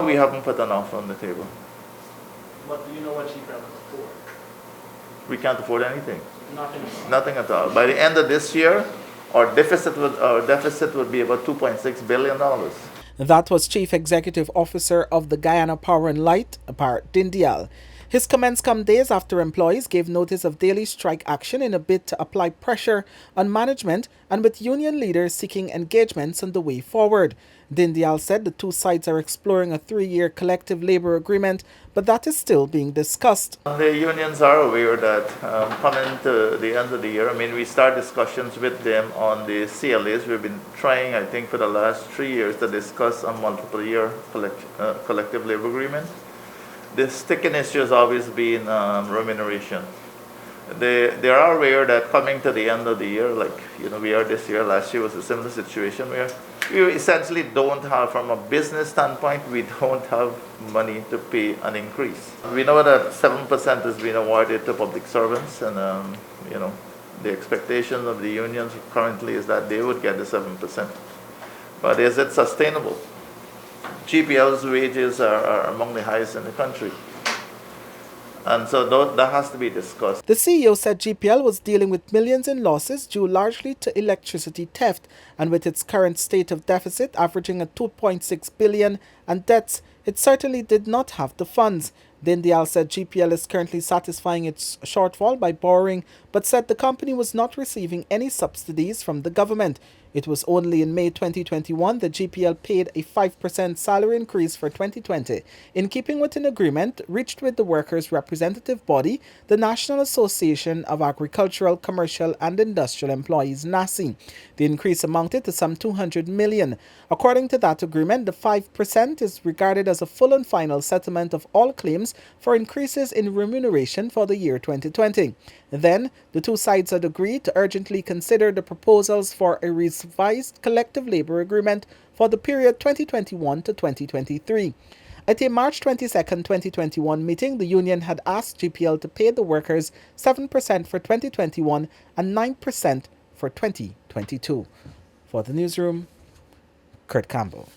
We haven't put an offer on the table. But do you know what GPL can afford? We can't afford anything. Nothing at all. Nothing at all. By the end of this year, our deficit would be about $2.6 billion. That was Chief Executive Officer of the Guyana Power and Light, Bharat Dindyal. His comments come days after employees gave notice of daily strike action in a bid to apply pressure on management and with union leaders seeking engagements on the way forward. Dindyal said the two sides are exploring a 3-year collective labor agreement, but that is still being discussed. The unions are aware that coming to the end of the year, we start discussions with them on the CLAs. We've been trying, I think, for the last 3 years to discuss a multiple-year collective labor agreement. The sticking issue has always been remuneration. They are aware that coming to the end of the year, like we are this year, last year was a similar situation where we essentially don't have, from a business standpoint, we don't have money to pay an increase. We know that 7% has been awarded to public servants, and the expectation of the unions currently is that they would get the 7%. But is it sustainable? GPL's wages are among the highest in the country. And so that has to be discussed. The CEO said GPL was dealing with millions in losses due largely to electricity theft, and with its current state of deficit averaging at $2.6 billion and debts, it certainly did not have the funds. Dindyal said GPL is currently satisfying its shortfall by borrowing, but said the company was not receiving any subsidies from the government. It was only in May 2021 that GPL paid a 5% salary increase for 2020, in keeping with an agreement reached with the workers' representative body, the National Association of Agricultural, Commercial and Industrial Employees, NACI. The increase amounted to some $200 million. According to that agreement, the 5% is regarded as a full and final settlement of all claims for increases in remuneration for the year 2020. Then, the two sides had agreed to urgently consider the proposals for a revised collective labor agreement for the period 2021 to 2023. At a March 22, 2021 meeting, the union had asked GPL to pay the workers 7% for 2021 and 9% for 2022. For the newsroom, Kurt Campbell.